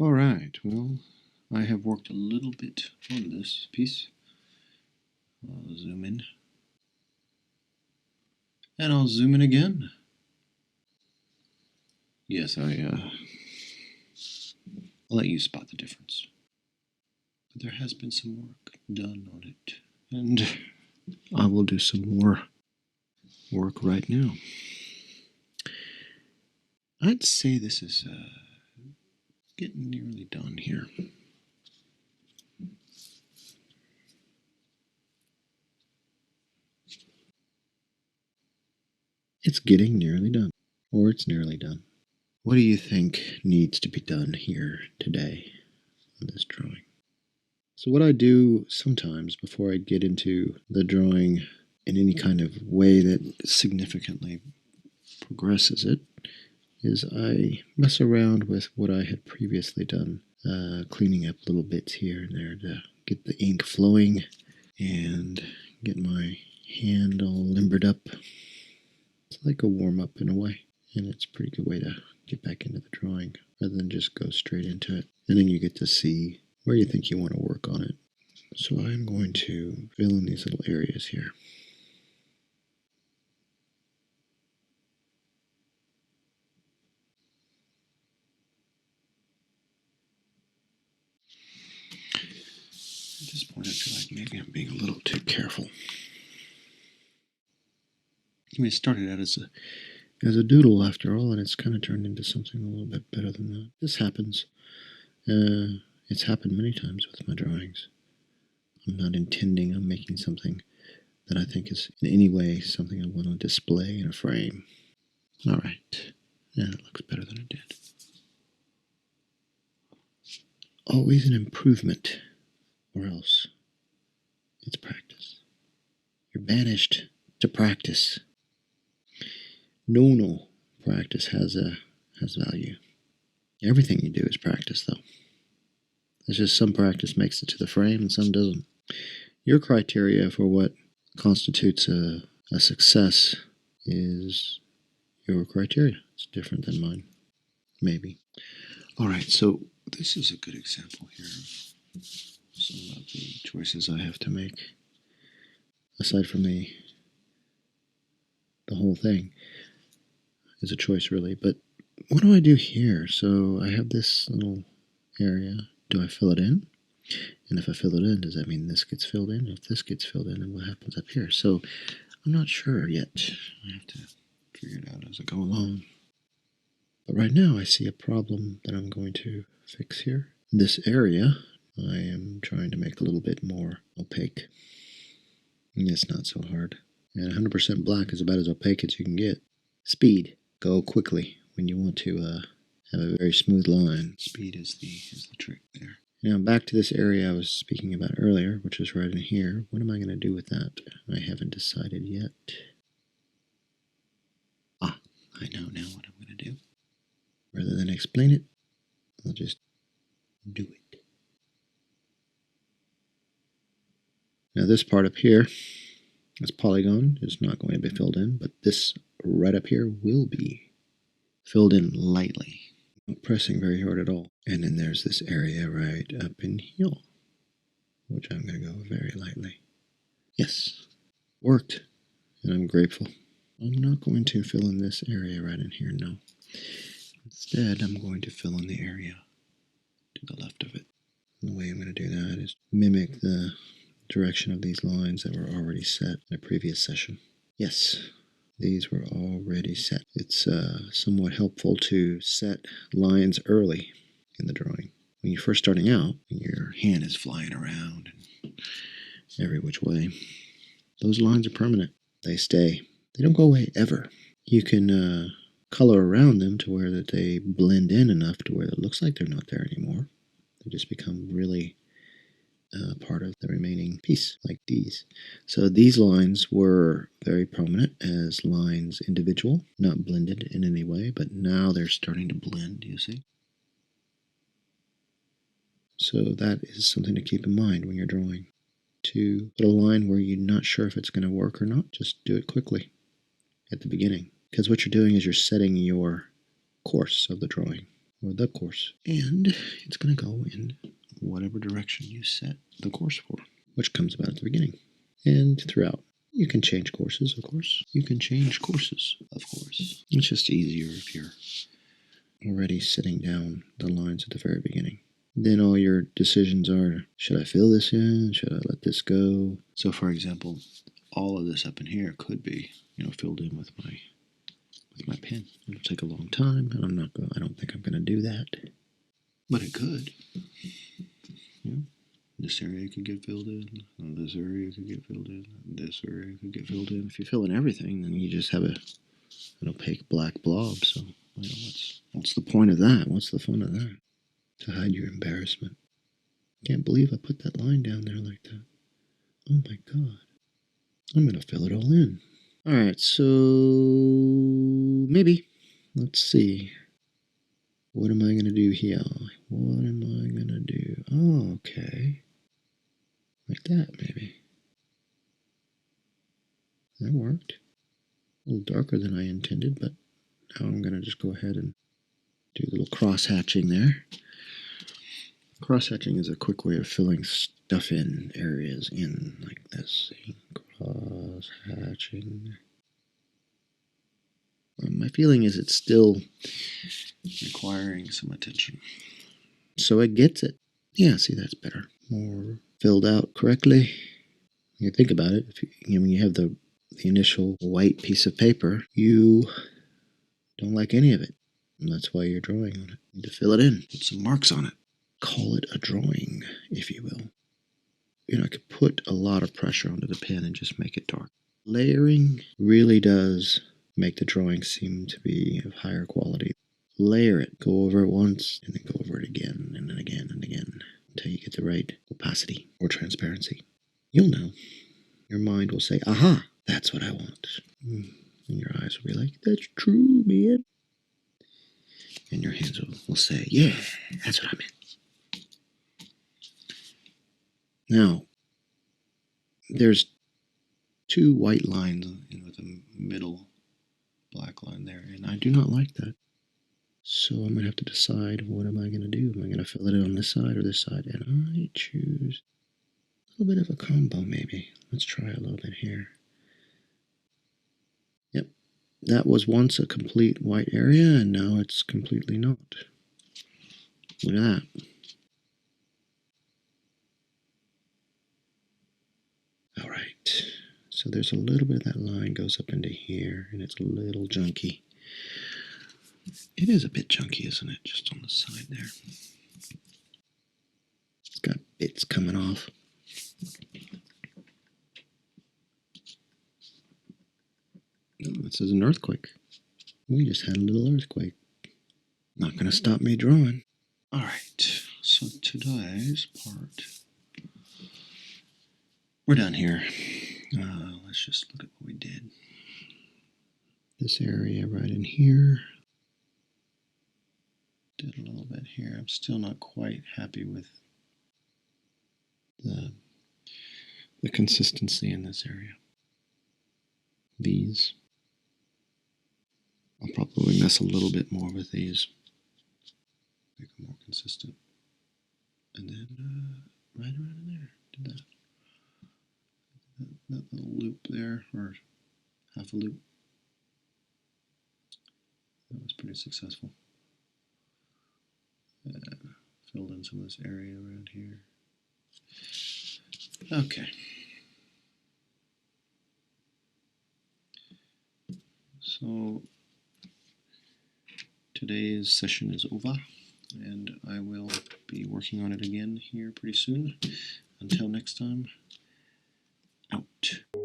All right, well, I have worked a little bit on this piece. I'll zoom in. And I'll zoom in again. Yes, I'll let you spot the difference. But there has been some work done on it. And I will do some more work right now. I'd say this is getting nearly done here. It's getting nearly done, or it's nearly done. What do you think needs to be done here today on this drawing? So what I do sometimes before I get into the drawing in any kind of way that significantly progresses it is I mess around with what I had previously done, cleaning up little bits here and there to get the ink flowing and get my hand all limbered up. It's like a warm-up in a way, and it's a pretty good way to get back into the drawing rather than just go straight into it. And then you get to see where you think you want to work on it. So I'm going to fill in these little areas here. At this point I feel like maybe I'm being a little too careful. I mean, it started out as a doodle after all, and it's kind of turned into something a little bit better than that. This happens. It's happened many times with my drawings. I'm not intending on making something that I think is in any way something I want to display in a frame. All right. Yeah, it looks better than it did. Always an improvement, or else it's practice. You're banished to practice. No, practice has value. Everything you do is practice, though. It's just some practice makes it to the frame and some doesn't. Your criteria for what constitutes a success is your criteria. It's different than mine, maybe. All right, so this is a good example here of some of the choices I have to make. Aside from the whole thing is a choice, really. But what do I do here? So I have this little area. Do I fill it in? And if I fill it in, does that mean this gets filled in? If this gets filled in, then what happens up here? So I'm not sure yet. I have to figure it out as I go along. But right now I see a problem that I'm going to fix here. This area I am trying to make a little bit more opaque. And it's not so hard. And 100% black is about as opaque as you can get. Speed. Go quickly when you want to have a very smooth line. Speed is the trick there. Now back to this area I was speaking about earlier, which is right in here. What am I going to do with that? I haven't decided yet. I know now what I'm going to do. Rather than explain it, I'll just do it. Now this part up here, this polygon is not going to be filled in, but this right up here will be filled in lightly. Not pressing very hard at all. And then there's this area right up in here, which I'm going to go very lightly. Yes, worked, and I'm grateful. I'm not going to fill in this area right in here, no. Instead, I'm going to fill in the area to the left of it. And the way I'm going to do that is mimic the direction of these lines that were already set in a previous session. Yes, these were already set. It's somewhat helpful to set lines early in the drawing. When you're first starting out, and your hand is flying around and every which way, those lines are permanent. They stay. They don't go away ever. You can color around them to where that they blend in enough to where it looks like they're not there anymore. They just become really part of the remaining piece, like these. So these lines were very prominent as lines individual, not blended in any way, but now they're starting to blend, you see? So that is something to keep in mind when you're drawing. To put a line where you're not sure if it's going to work or not, just do it quickly at the beginning. Because what you're doing is you're setting your course of the drawing. or the course. And it's going to go in whatever direction you set the course for, which comes about at the beginning and throughout. You can change courses, of course. You can change courses, of course. It's just easier if you're already setting down the lines at the very beginning. Then all your decisions are, should I fill this in? Should I let this go? So for example, all of this up in here could be, filled in with my pen. It'll take a long time, and I don't think I'm going to do that. But it could. This area could get filled in, this area could get filled in, this area could get filled in. If you fill in everything, then you just have an opaque black blob. So, what's the point of that? What's the fun of that? To hide your embarrassment. Can't believe I put that line down there like that. Oh my God. I'm going to fill it all in. All right, so maybe. Let's see. What am I going to do here? What am I going to do? Oh, okay. Like that, maybe. That worked. A little darker than I intended, but now I'm going to just go ahead and do a little cross-hatching there. Cross-hatching is a quick way of filling stuff in areas in like this. Cross-hatching. My feeling is it's still requiring some attention. So it gets it. Yeah, see, that's better. More filled out correctly. You think about it. When you have the initial white piece of paper, you don't like any of it. And that's why you're drawing on it. You need to fill it in. Put some marks on it. Call it a drawing, if you will. I could put a lot of pressure onto the pen and just make it dark. Layering really does make the drawing seem to be of higher quality. Layer it. Go over it once, and then go over it again, and then again, and again, until you get the right opacity or transparency. You'll know. Your mind will say, aha, that's what I want. And your eyes will be like, that's true, man. And your hands will say, yeah, that's what I meant. Now, there's two white lines with a middle black line there, and I do not like that. So I'm going to have to decide, what am I going to do? Am I going to fill it in on this side or this side? And I choose a little bit of a combo, maybe. Let's try a little bit here. Yep, that was once a complete white area, and now it's completely not. Look at that. All right, so there's a little bit of that line goes up into here, and it's a little junky. It is a bit chunky, isn't it? Just on the side there. It's got bits coming off. Oh, this is an earthquake. We just had a little earthquake. Not going to stop me drawing. All right, so today's part, we're done here. Let's just look at what we did. This area right in here. Did a little bit here. I'm still not quite happy with the consistency in this area. These. I'll probably mess a little bit more with these. Make them more consistent. And then right around in there, did that little loop there, or half a loop. That was pretty successful. Filled in some of this area around here. Okay. So today's session is over, and I will be working on it again here pretty soon. Until next time, out.